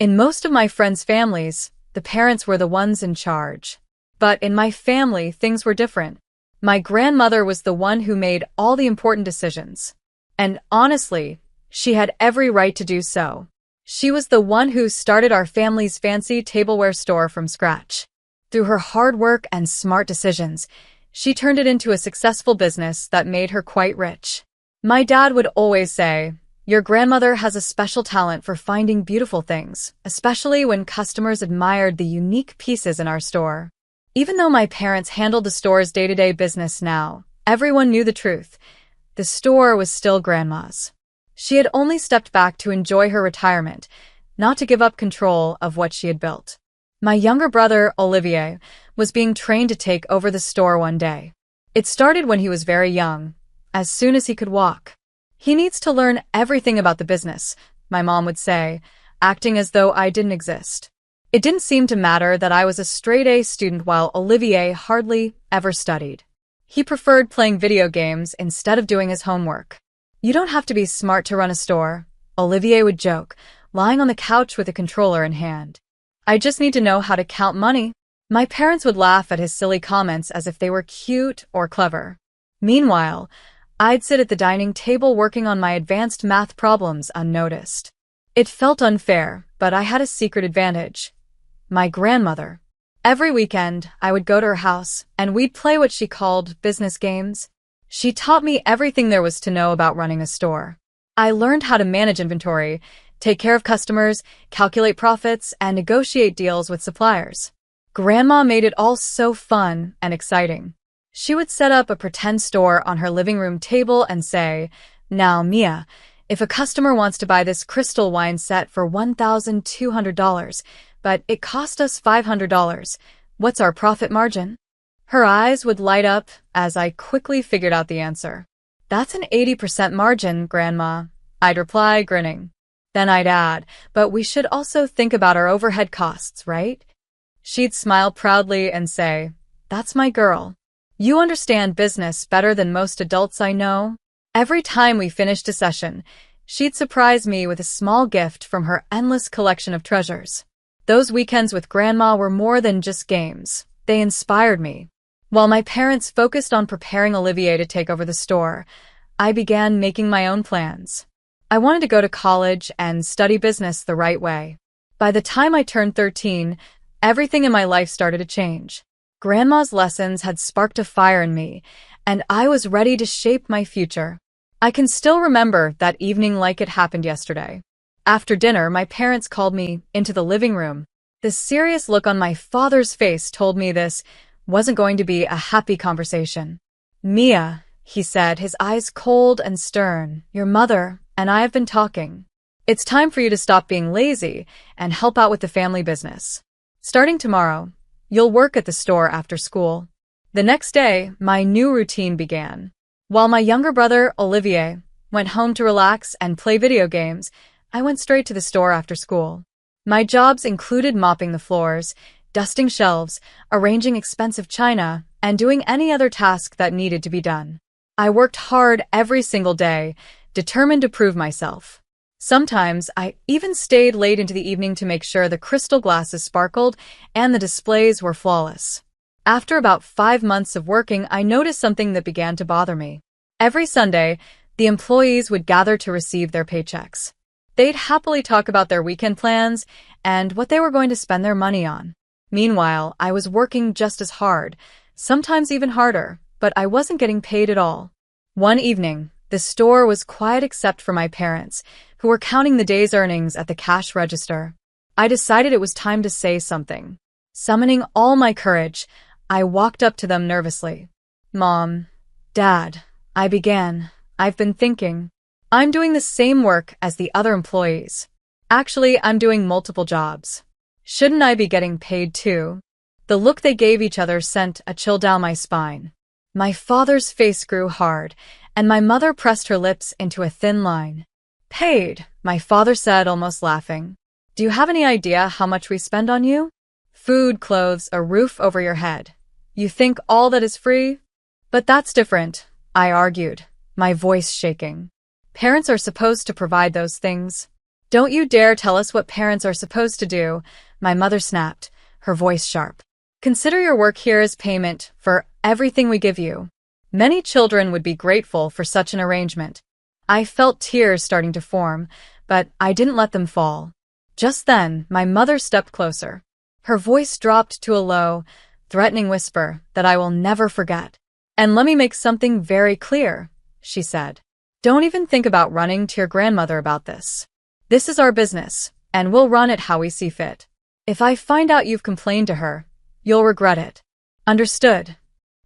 In most of my friends' families, the parents were the ones in charge. But in my family, things were different. My grandmother was the one who made all the important decisions. And honestly, she had every right to do so. She was the one who started our family's fancy tableware store from scratch. Through her hard work and smart decisions, she turned it into a successful business that made her quite rich. My dad would always say, "Your grandmother has a special talent for finding beautiful things, especially when customers admired the unique pieces in our store." Even though my parents handled the store's day-to-day business now, everyone knew the truth. The store was still Grandma's. She had only stepped back to enjoy her retirement, not to give up control of what she had built. My younger brother, Olivier, was being trained to take over the store one day. It started when he was very young, as soon as he could walk. "He needs to learn everything about the business," my mom would say, acting as though I didn't exist. It didn't seem to matter that I was a straight-A student while Olivier hardly ever studied. He preferred playing video games instead of doing his homework. "You don't have to be smart to run a store," Olivier would joke, lying on the couch with a controller in hand. "I just need to know how to count money." My parents would laugh at his silly comments as if they were cute or clever. Meanwhile, I'd sit at the dining table working on my advanced math problems unnoticed. It felt unfair, but I had a secret advantage. My grandmother. Every weekend, I would go to her house, and we'd play what she called business games. She taught me everything there was to know about running a store. I learned how to manage inventory, take care of customers, calculate profits, and negotiate deals with suppliers. Grandma made it all so fun and exciting. She would set up a pretend store on her living room table and say, "Now, Mia, if a customer wants to buy this crystal wine set for $1,200, but it cost us $500, what's our profit margin?" Her eyes would light up as I quickly figured out the answer. "That's an 80% margin, Grandma," I'd reply, grinning. Then I'd add, "But we should also think about our overhead costs, right?" She'd smile proudly and say, "That's my girl. You understand business better than most adults I know." Every time we finished a session, she'd surprise me with a small gift from her endless collection of treasures. Those weekends with Grandma were more than just games. They inspired me. While my parents focused on preparing Olivier to take over the store, I began making my own plans. I wanted to go to college and study business the right way. By the time I turned 13, everything in my life started to change. Grandma's lessons had sparked a fire in me, and I was ready to shape my future. I can still remember that evening like it happened yesterday. After dinner, my parents called me into the living room. The serious look on my father's face told me this wasn't going to be a happy conversation. "Mia," he said, his eyes cold and stern, "your mother and I have been talking. It's time for you to stop being lazy and help out with the family business. Starting tomorrow, you'll work at the store after school." The next day, my new routine began. While my younger brother, Olivier, went home to relax and play video games, I went straight to the store after school. My jobs included mopping the floors, dusting shelves, arranging expensive china, and doing any other task that needed to be done. I worked hard every single day, determined to prove myself. Sometimes I even stayed late into the evening to make sure the crystal glasses sparkled and the displays were flawless. After about 5 months of working, I noticed something that began to bother me. Every Sunday, the employees would gather to receive their paychecks. They'd happily talk about their weekend plans and what they were going to spend their money on. Meanwhile, I was working just as hard, sometimes even harder, but I wasn't getting paid at all. One evening, the store was quiet except for my parents, who were counting the day's earnings at the cash register. I decided it was time to say something. Summoning all my courage, I walked up to them nervously. "Mom, Dad," I began, "I've been thinking. I'm doing the same work as the other employees. Actually, I'm doing multiple jobs. Shouldn't I be getting paid too?" The look they gave each other sent a chill down my spine. My father's face grew hard, and my mother pressed her lips into a thin line. "Paid," my father said, almost laughing. "Do you have any idea how much we spend on you? Food, clothes, a roof over your head. You think all that is free? But that's different," I argued, my voice shaking. "Parents are supposed to provide those things." Don't you dare tell us what parents are supposed to do, my mother snapped, her voice sharp. Consider your work here as payment for everything we give you. Many children would be grateful for such an arrangement. I felt tears starting to form, but I didn't let them fall. Just then, my mother stepped closer. Her voice dropped to a low, threatening whisper that I will never forget. And let me make something very clear, she said. Don't even think about running to your grandmother about this. This is our business, and we'll run it how we see fit. If I find out you've complained to her, you'll regret it. Understood?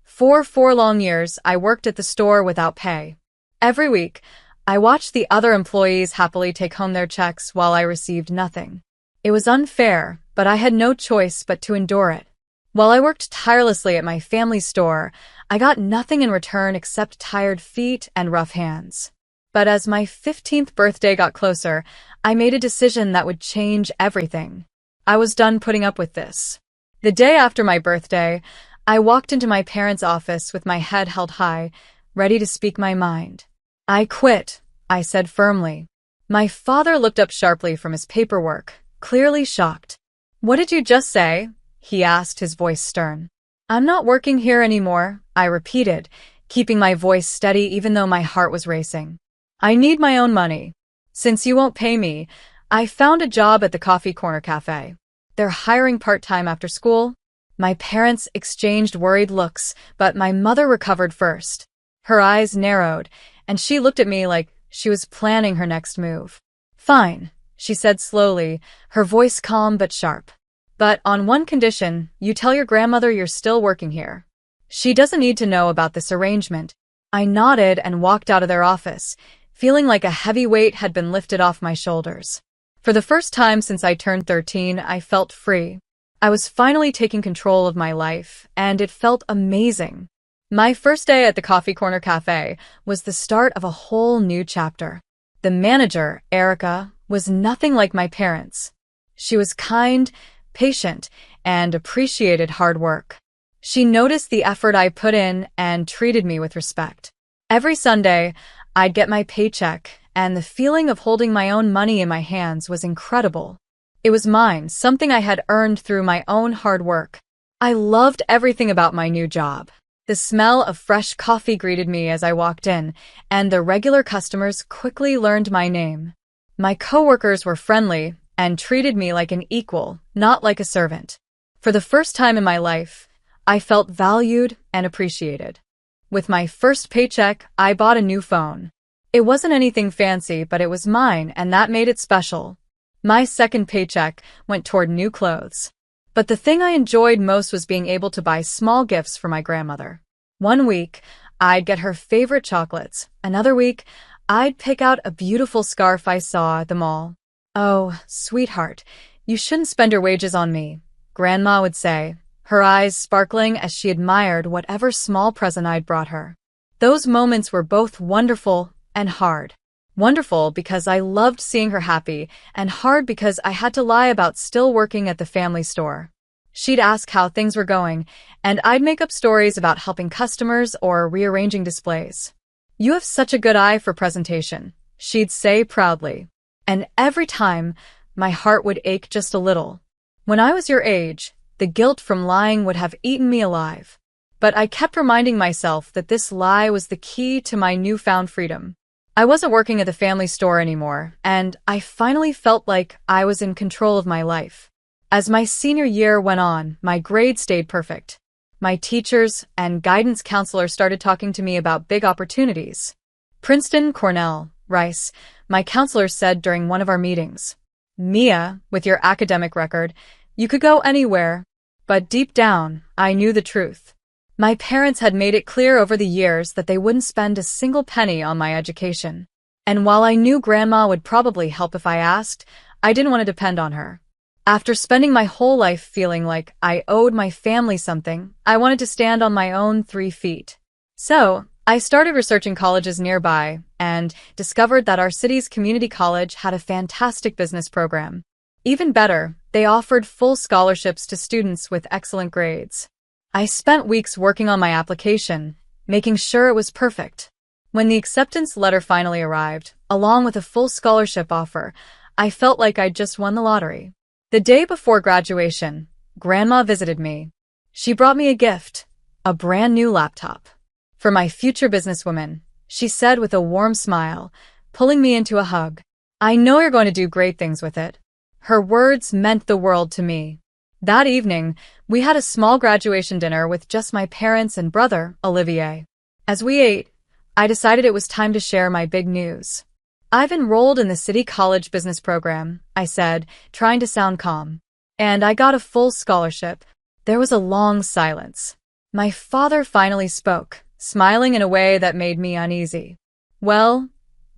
For 4 long years, I worked at the store without pay. Every week, I watched the other employees happily take home their checks while I received nothing. It was unfair, but I had no choice but to endure it. While I worked tirelessly at my family store, I got nothing in return except tired feet and rough hands. But as my 15th birthday got closer, I made a decision that would change everything. I was done putting up with this. The day after my birthday, I walked into my parents' office with my head held high, ready to speak my mind. I quit, I said firmly. My father looked up sharply from his paperwork, clearly shocked. What did you just say? He asked, his voice stern. I'm not working here anymore, I repeated, keeping my voice steady even though my heart was racing. I need my own money. Since you won't pay me, I found a job at the Coffee Corner Cafe. They're hiring part-time after school. My parents exchanged worried looks, but my mother recovered first. Her eyes narrowed, and she looked at me like she was planning her next move. Fine, she said slowly, her voice calm but sharp. But on one condition, you tell your grandmother you're still working here. She doesn't need to know about this arrangement. I nodded and walked out of their office, feeling like a heavy weight had been lifted off my shoulders. For the first time since I turned 13, I felt free. I was finally taking control of my life, and it felt amazing. My first day at the Coffee Corner Cafe was the start of a whole new chapter. The manager, Erica, was nothing like my parents. She was kind, patient, and appreciated hard work. She noticed the effort I put in and treated me with respect. Every Sunday, I'd get my paycheck, and the feeling of holding my own money in my hands was incredible. It was mine, something I had earned through my own hard work. I loved everything about my new job. The smell of fresh coffee greeted me as I walked in, and the regular customers quickly learned my name. My coworkers were friendly and treated me like an equal, not like a servant. For the first time in my life, I felt valued and appreciated. With my first paycheck, I bought a new phone. It wasn't anything fancy, but it was mine, and that made it special. My second paycheck went toward new clothes. But the thing I enjoyed most was being able to buy small gifts for my grandmother. One week, I'd get her favorite chocolates. Another week, I'd pick out a beautiful scarf I saw at the mall. Oh, sweetheart, you shouldn't spend your wages on me, Grandma would say, her eyes sparkling as she admired whatever small present I'd brought her. Those moments were both wonderful and hard. Wonderful because I loved seeing her happy, and hard because I had to lie about still working at the family store. She'd ask how things were going, and I'd make up stories about helping customers or rearranging displays. You have such a good eye for presentation, she'd say proudly. And every time, my heart would ache just a little. When I was your age, the guilt from lying would have eaten me alive. But I kept reminding myself that this lie was the key to my newfound freedom. I wasn't working at the family store anymore, and I finally felt like I was in control of my life. As my senior year went on, my grades stayed perfect. My teachers and guidance counselor started talking to me about big opportunities. Princeton, Cornell, Rice, my counselor said during one of our meetings. Mia, with your academic record, you could go anywhere. But deep down, I knew the truth. My parents had made it clear over the years that they wouldn't spend a single penny on my education. And while I knew Grandma would probably help if I asked, I didn't want to depend on her. After spending my whole life feeling like I owed my family something, I wanted to stand on my own 3 feet. So, I started researching colleges nearby and discovered that our city's community college had a fantastic business program. Even better, they offered full scholarships to students with excellent grades. I spent weeks working on my application, making sure it was perfect. When the acceptance letter finally arrived, along with a full scholarship offer, I felt like I'd just won the lottery. The day before graduation, Grandma visited me. She brought me a gift, a brand new laptop. For my future businesswoman, she said with a warm smile, pulling me into a hug. I know you're going to do great things with it. Her words meant the world to me. That evening, we had a small graduation dinner with just my parents and brother, Olivier. As we ate, I decided it was time to share my big news. I've enrolled in the City College Business Program, I said, trying to sound calm. And I got a full scholarship. There was a long silence. My father finally spoke, smiling in a way that made me uneasy. Well,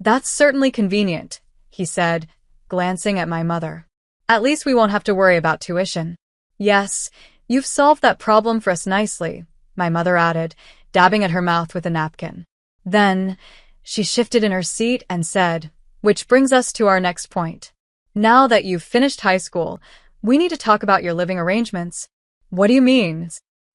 that's certainly convenient, he said, glancing at my mother. At least we won't have to worry about tuition. Yes, you've solved that problem for us nicely, my mother added, dabbing at her mouth with a napkin. Then, she shifted in her seat and said, which brings us to our next point. Now that you've finished high school, we need to talk about your living arrangements. What do you mean?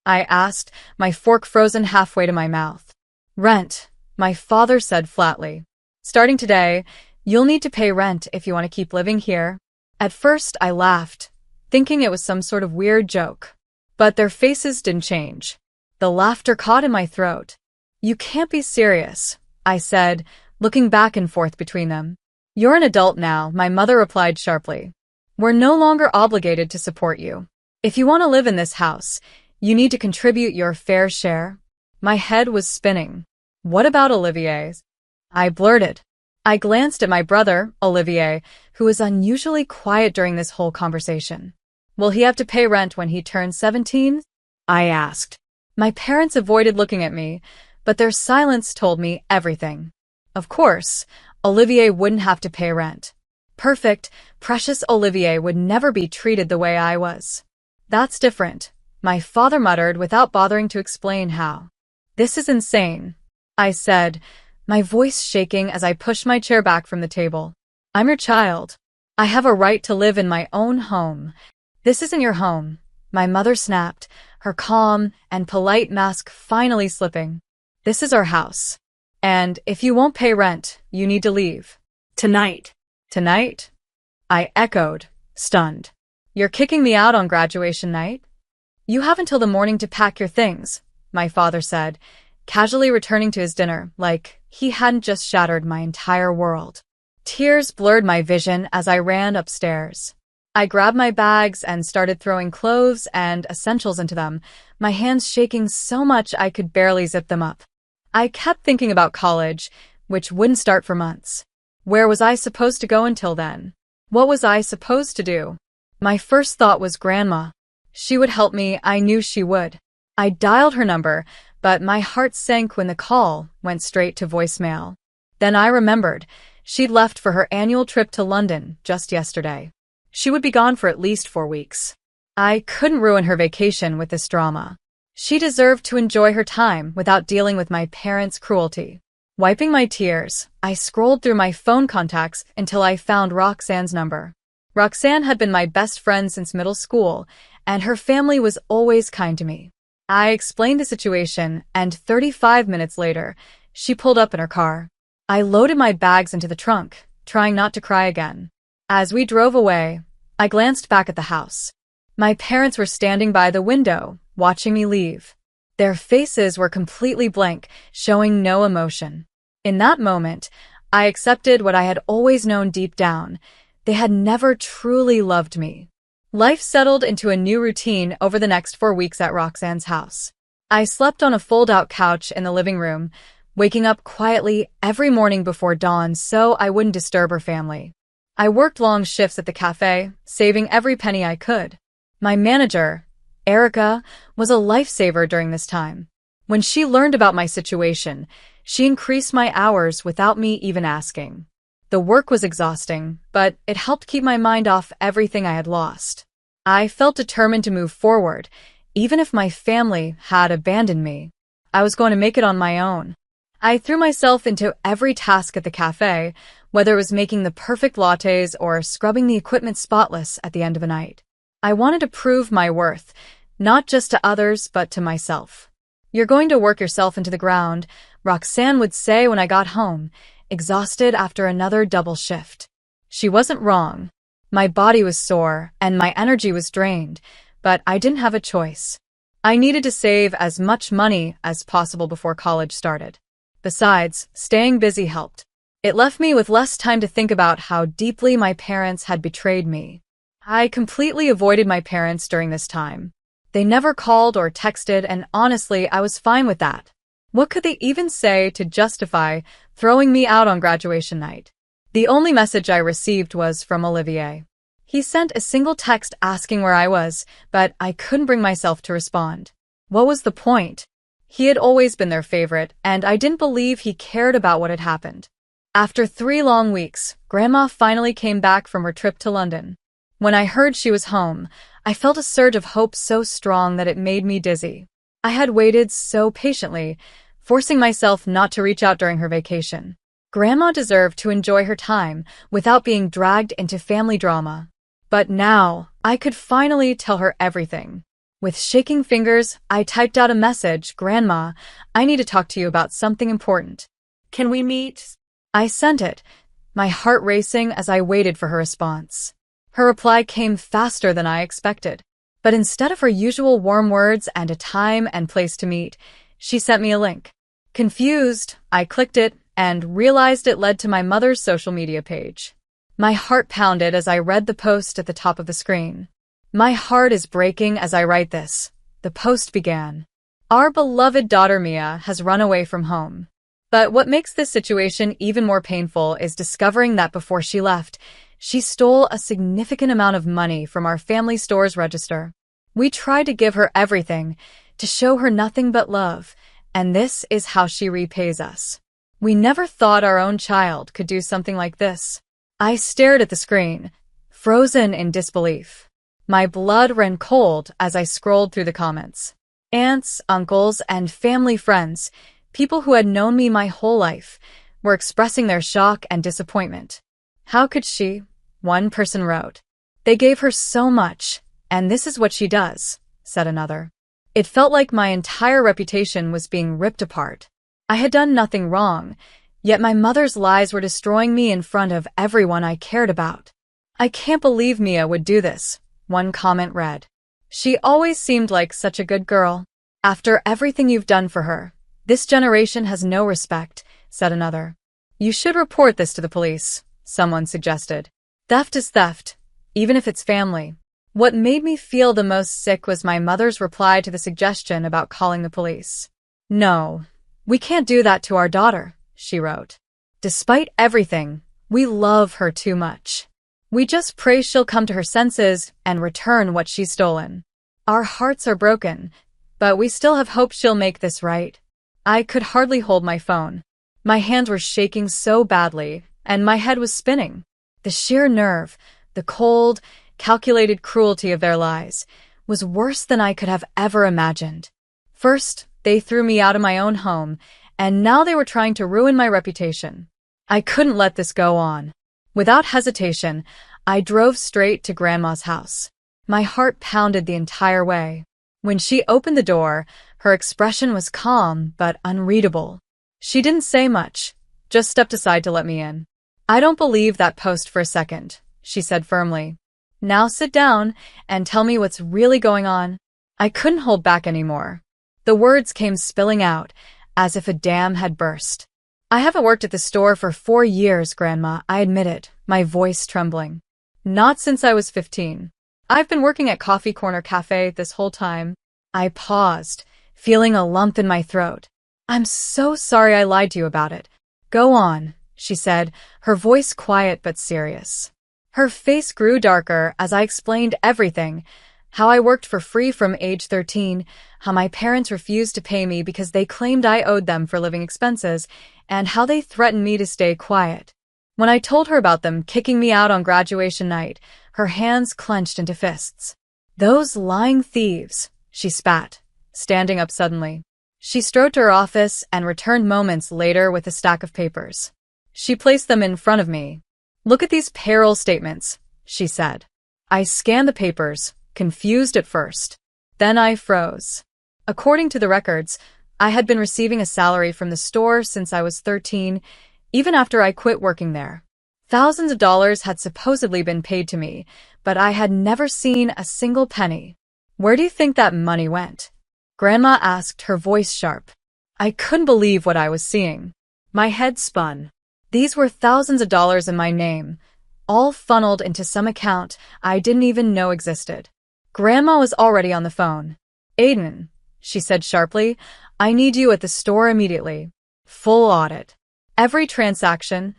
I asked, my fork frozen halfway to my mouth. Rent, my father said flatly. Starting today, you'll need to pay rent if you want to keep living here. At first, I laughed, thinking it was some sort of weird joke. But their faces didn't change. The laughter caught in my throat. You can't be serious, I said, looking back and forth between them. You're an adult now, my mother replied sharply. We're no longer obligated to support you. If you want to live in this house, you need to contribute your fair share. My head was spinning. What about Olivier's? I blurted. I glanced at my brother, Olivier, who was unusually quiet during this whole conversation. Will he have to pay rent when he turns 17? I asked. My parents avoided looking at me, but their silence told me everything. Of course, Olivier wouldn't have to pay rent. Perfect, precious Olivier would never be treated the way I was. That's different, my father muttered without bothering to explain how. This is insane, I said, my voice shaking as I pushed my chair back from the table. I'm your child. I have a right to live in my own home. This isn't your home, my mother snapped, her calm and polite mask finally slipping. This is our house. And if you won't pay rent, you need to leave. Tonight. Tonight? I echoed, stunned. You're kicking me out on graduation night? You have until the morning to pack your things, my father said, casually returning to his dinner like he hadn't just shattered my entire world. Tears blurred my vision as I ran upstairs. I grabbed my bags and started throwing clothes and essentials into them, my hands shaking so much I could barely zip them up. I kept thinking about college, which wouldn't start for months. Where was I supposed to go until then? What was I supposed to do? My first thought was Grandma. She would help me, I knew she would. I dialed her number, but my heart sank when the call went straight to voicemail. Then I remembered, she'd left for her annual trip to London just yesterday. She would be gone for at least 4 weeks. I couldn't ruin her vacation with this drama. She deserved to enjoy her time without dealing with my parents' cruelty. Wiping my tears, I scrolled through my phone contacts until I found Roxanne's number. Roxanne had been my best friend since middle school, and her family was always kind to me. I explained the situation, and 35 minutes later, she pulled up in her car. I loaded my bags into the trunk, trying not to cry again. As we drove away, I glanced back at the house. My parents were standing by the window, watching me leave. Their faces were completely blank, showing no emotion. In that moment, I accepted what I had always known deep down. They had never truly loved me. Life settled into a new routine over the next 4 weeks at Roxanne's house. I slept on a fold-out couch in the living room, waking up quietly every morning before dawn so I wouldn't disturb her family. I worked long shifts at the cafe, saving every penny I could. My manager, Erica, was a lifesaver during this time. When she learned about my situation, she increased my hours without me even asking. The work was exhausting, but it helped keep my mind off everything I had lost. I felt determined to move forward, even if my family had abandoned me. I was going to make it on my own. I threw myself into every task at the cafe, whether it was making the perfect lattes or scrubbing the equipment spotless at the end of a night. I wanted to prove my worth, not just to others, but to myself. You're going to work yourself into the ground, Roxanne would say when I got home, exhausted after another double shift. She wasn't wrong. My body was sore, and my energy was drained, but I didn't have a choice. I needed to save as much money as possible before college started. Besides, staying busy helped. It left me with less time to think about how deeply my parents had betrayed me. I completely avoided my parents during this time. They never called or texted, and honestly, I was fine with that. What could they even say to justify throwing me out on graduation night? The only message I received was from Olivier. He sent a single text asking where I was, but I couldn't bring myself to respond. What was the point? He had always been their favorite, and I didn't believe he cared about what had happened. After 3 long weeks, Grandma finally came back from her trip to London. When I heard she was home, I felt a surge of hope so strong that it made me dizzy. I had waited so patiently, forcing myself not to reach out during her vacation. Grandma deserved to enjoy her time without being dragged into family drama. But now, I could finally tell her everything. With shaking fingers, I typed out a message, "Grandma, I need to talk to you about something important. Can we meet?" I sent it, my heart racing as I waited for her response. Her reply came faster than I expected. But instead of her usual warm words and a time and place to meet, she sent me a link. Confused, I clicked it and realized it led to my mother's social media page. My heart pounded as I read the post at the top of the screen. My heart is breaking as I write this. The post began. Our beloved daughter Mia has run away from home. But what makes this situation even more painful is discovering that before she left, she stole a significant amount of money from our family store's register. We tried to give her everything, to show her nothing but love, and this is how she repays us. We never thought our own child could do something like this. I stared at the screen, frozen in disbelief. My blood ran cold as I scrolled through the comments. Aunts, uncles, and family friends, people who had known me my whole life, were expressing their shock and disappointment. How could she? One person wrote. They gave her so much, and this is what she does, said another. It felt like my entire reputation was being ripped apart. I had done nothing wrong, yet my mother's lies were destroying me in front of everyone I cared about. I can't believe Mia would do this, one comment read. She always seemed like such a good girl. After everything you've done for her, this generation has no respect, said another. You should report this to the police, someone suggested. Theft is theft, even if it's family. What made me feel the most sick was my mother's reply to the suggestion about calling the police. No, we can't do that to our daughter, she wrote. Despite everything, we love her too much. We just pray she'll come to her senses and return what she's stolen. Our hearts are broken, but we still have hope she'll make this right. I could hardly hold my phone. My hands were shaking so badly, and my head was spinning. The sheer nerve, the cold, calculated cruelty of their lies, was worse than I could have ever imagined. First, they threw me out of my own home, and now they were trying to ruin my reputation. I couldn't let this go on. Without hesitation, I drove straight to Grandma's house. My heart pounded the entire way. When she opened the door, her expression was calm but unreadable. She didn't say much, just stepped aside to let me in. I don't believe that post for a second, she said firmly. Now sit down and tell me what's really going on. I couldn't hold back anymore. The words came spilling out, as if a dam had burst. I haven't worked at the store for 4 years, Grandma, I admitted, my voice trembling. Not since I was 15. I've been working at Coffee Corner Cafe this whole time. I paused, feeling a lump in my throat. I'm so sorry I lied to you about it. Go on, she said, her voice quiet but serious. Her face grew darker as I explained everything, how I worked for free from age 13, how my parents refused to pay me because they claimed I owed them for living expenses, and how they threatened me to stay quiet. When I told her about them kicking me out on graduation night, her hands clenched into fists. Those lying thieves, she spat, standing up suddenly. She strode to her office and returned moments later with a stack of papers. She placed them in front of me. Look at these payroll statements, she said. I scanned the papers, confused at first. Then I froze. According to the records, I had been receiving a salary from the store since I was 13, even after I quit working there. Thousands of dollars had supposedly been paid to me, but I had never seen a single penny. Where do you think that money went? Grandma asked, her voice sharp. I couldn't believe what I was seeing. My head spun. These were thousands of dollars in my name, all funneled into some account I didn't even know existed. Grandma was already on the phone. Aiden, she said sharply, I need you at the store immediately. Full audit. Every transaction,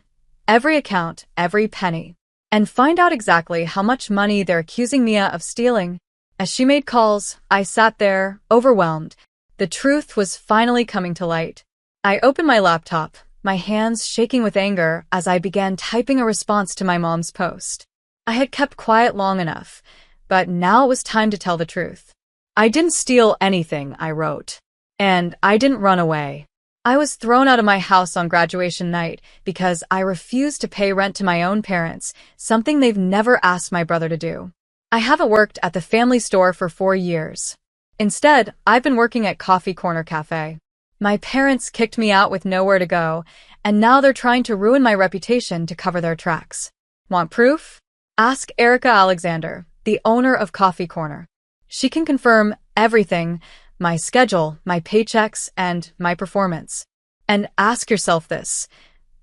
every account, every penny. And find out exactly how much money they're accusing Mia of stealing. As she made calls, I sat there, overwhelmed. The truth was finally coming to light. I opened my laptop, my hands shaking with anger as I began typing a response to my mom's post. I had kept quiet long enough, but now it was time to tell the truth. I didn't steal anything, I wrote. And I didn't run away. I was thrown out of my house on graduation night because I refused to pay rent to my own parents, something they've never asked my brother to do. I haven't worked at the family store for 4 years. Instead, I've been working at Coffee Corner Cafe. My parents kicked me out with nowhere to go, and now they're trying to ruin my reputation to cover their tracks. Want proof? Ask Erica Alexander, the owner of Coffee Corner. She can confirm everything, my schedule, my paychecks, and my performance. And ask yourself this.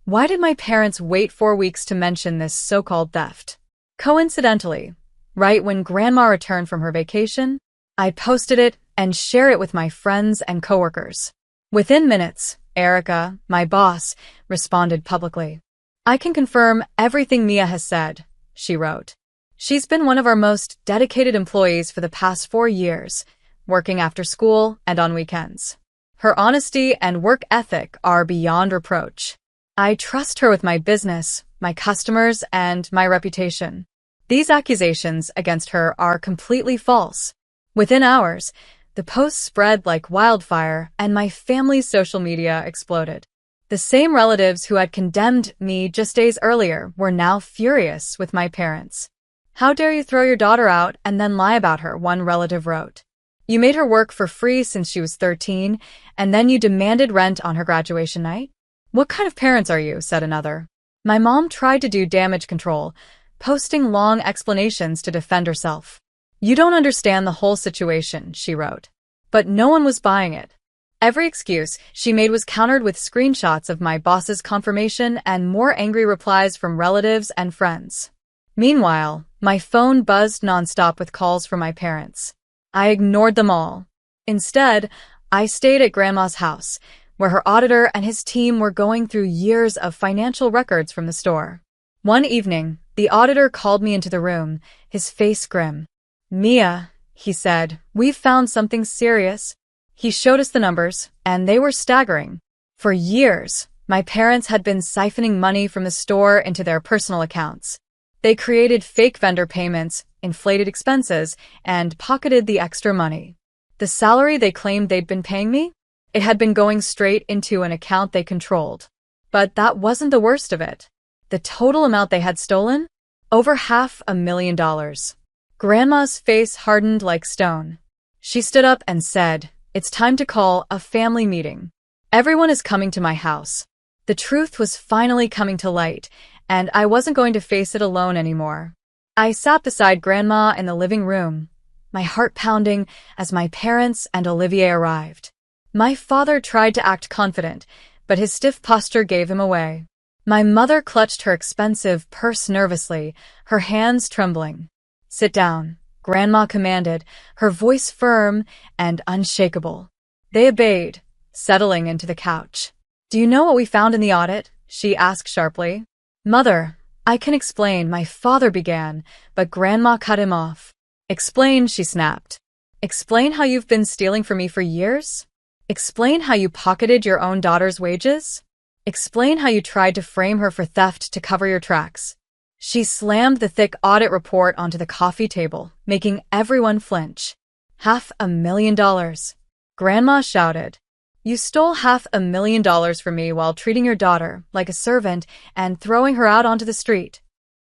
Why did my parents wait 4 weeks to mention this so-called theft? Coincidentally, right when Grandma returned from her vacation, I posted it and shared it with my friends and coworkers. Within minutes, Erica, my boss, responded publicly. I can confirm everything Mia has said, she wrote. She's been one of our most dedicated employees for the past 4 years, working after school and on weekends. Her honesty and work ethic are beyond reproach. I trust her with my business, my customers, and my reputation. These accusations against her are completely false. Within hours, the posts spread like wildfire and my family's social media exploded. The same relatives who had condemned me just days earlier were now furious with my parents. How dare you throw your daughter out and then lie about her, one relative wrote. You made her work for free since she was 13, and then you demanded rent on her graduation night? What kind of parents are you, said another. My mom tried to do damage control, posting long explanations to defend herself. You don't understand the whole situation, she wrote. But no one was buying it. Every excuse she made was countered with screenshots of my boss's confirmation and more angry replies from relatives and friends. Meanwhile, my phone buzzed nonstop with calls from my parents. I ignored them all. Instead, I stayed at Grandma's house, where her auditor and his team were going through years of financial records from the store. One evening, the auditor called me into the room, his face grim. Mia, he said, we've found something serious. He showed us the numbers, and they were staggering. For years, my parents had been siphoning money from the store into their personal accounts. They created fake vendor payments, inflated expenses, and pocketed the extra money. The salary they claimed they'd been paying me? It had been going straight into an account they controlled. But that wasn't the worst of it. The total amount they had stolen? Over $500,000. Grandma's face hardened like stone. She stood up and said, It's time to call a family meeting. Everyone is coming to my house. The truth was finally coming to light, and I wasn't going to face it alone anymore. I sat beside Grandma in the living room, my heart pounding as my parents and Olivier arrived. My father tried to act confident, but his stiff posture gave him away. My mother clutched her expensive purse nervously, her hands trembling. Sit down, Grandma commanded, her voice firm and unshakable. They obeyed, settling into the couch. Do you know what we found in the audit? She asked sharply. Mother, I can explain, my father began, but Grandma cut him off. Explain, she snapped. Explain how you've been stealing from me for years? Explain how you pocketed your own daughter's wages? Explain how you tried to frame her for theft to cover your tracks. She slammed the thick audit report onto the coffee table, making everyone flinch. $500,000. Grandma shouted. You stole $500,000 from me while treating your daughter like a servant and throwing her out onto the street.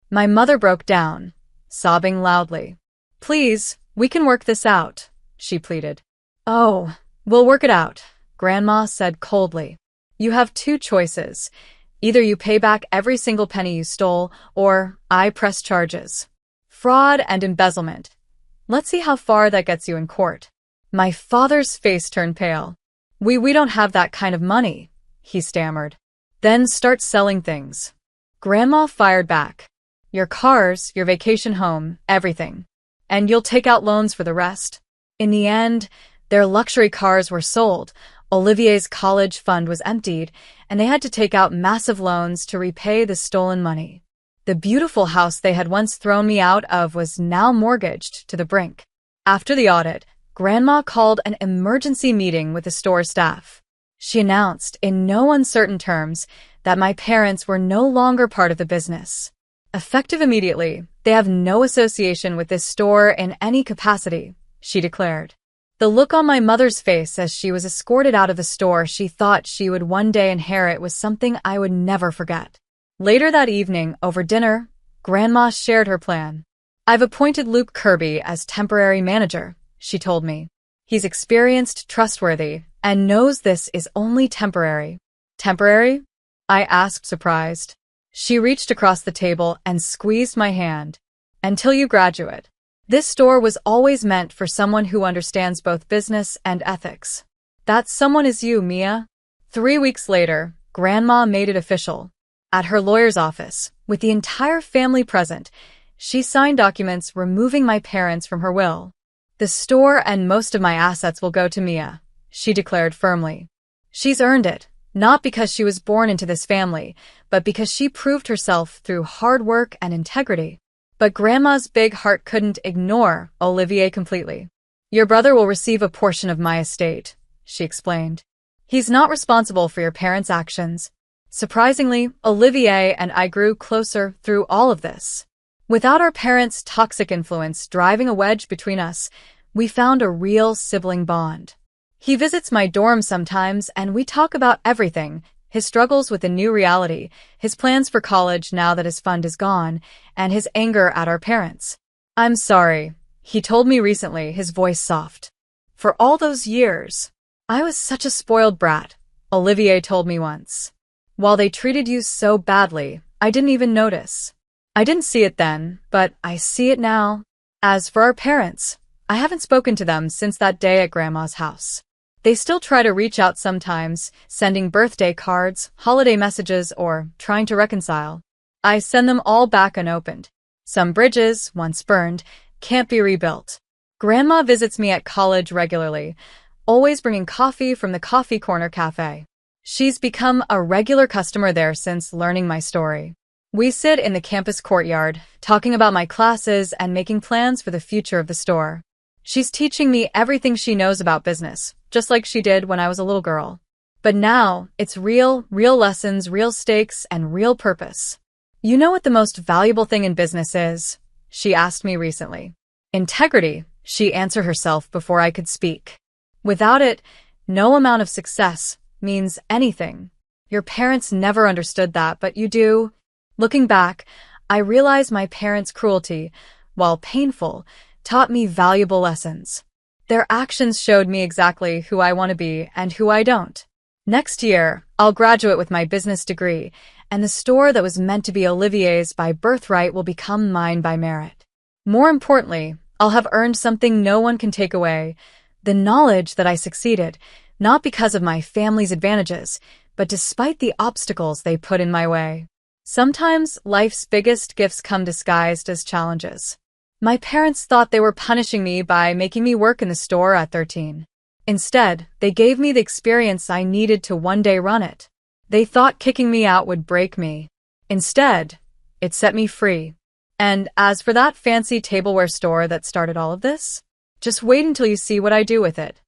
My mother broke down, sobbing loudly. Please, we can work this out, she pleaded. Oh, we'll work it out, Grandma said coldly. You have 2 choices. Either you pay back every single penny you stole, or I press charges. Fraud and embezzlement. Let's see how far that gets you in court. My father's face turned pale. We don't have that kind of money, he stammered. Then start selling things. Grandma fired back. Your cars, your vacation home, everything. And you'll take out loans for the rest. In the end, their luxury cars were sold, Olivier's college fund was emptied, and they had to take out massive loans to repay the stolen money. The beautiful house they had once thrown me out of was now mortgaged to the brink. After the audit, Grandma called an emergency meeting with the store staff. She announced, in no uncertain terms, that my parents were no longer part of the business. Effective immediately, they have no association with this store in any capacity, she declared. The look on my mother's face as she was escorted out of the store she thought she would one day inherit was something I would never forget. Later that evening, over dinner, Grandma shared her plan. I've appointed Luke Kirby as temporary manager, she told me. He's experienced, trustworthy, and knows this is only temporary. Temporary? I asked, surprised. She reached across the table and squeezed my hand. Until you graduate. This store was always meant for someone who understands both business and ethics. That someone is you, Mia. 3 weeks later, Grandma made it official. At her lawyer's office, with the entire family present, she signed documents removing my parents from her will. The store and most of my assets will go to Mia, she declared firmly. She's earned it, not because she was born into this family, but because she proved herself through hard work and integrity. But Grandma's big heart couldn't ignore Olivier completely. Your brother will receive a portion of my estate, she explained. He's not responsible for your parents' actions. Surprisingly, Olivier and I grew closer through all of this. Without our parents' toxic influence driving a wedge between us, we found a real sibling bond. He visits my dorm sometimes and we talk about everything, his struggles with the new reality, his plans for college now that his fund is gone, and his anger at our parents. I'm sorry, he told me recently, his voice soft. For all those years, I was such a spoiled brat, Olivier told me once. While they treated you so badly, I didn't even notice. I didn't see it then, but I see it now. As for our parents, I haven't spoken to them since that day at Grandma's house. They still try to reach out sometimes, sending birthday cards, holiday messages, or trying to reconcile. I send them all back unopened. Some bridges, once burned, can't be rebuilt. Grandma visits me at college regularly, always bringing coffee from the Coffee Corner Cafe. She's become a regular customer there since learning my story. We sit in the campus courtyard, talking about my classes and making plans for the future of the store. She's teaching me everything she knows about business, just like she did when I was a little girl. But now, it's real lessons, real stakes, and real purpose. You know what the most valuable thing in business is? She asked me recently. Integrity, she answered herself before I could speak. Without it, no amount of success means anything. Your parents never understood that, but you do. Looking back, I realize my parents' cruelty, while painful, taught me valuable lessons. Their actions showed me exactly who I want to be and who I don't. Next year, I'll graduate with my business degree, and the store that was meant to be Olivier's by birthright will become mine by merit. More importantly, I'll have earned something no one can take away, the knowledge that I succeeded, not because of my family's advantages, but despite the obstacles they put in my way. Sometimes life's biggest gifts come disguised as challenges. My parents thought they were punishing me by making me work in the store at 13. Instead, they gave me the experience I needed to one day run it. They thought kicking me out would break me. Instead, it set me free. And as for that fancy tableware store that started all of this, just wait until you see what I do with it.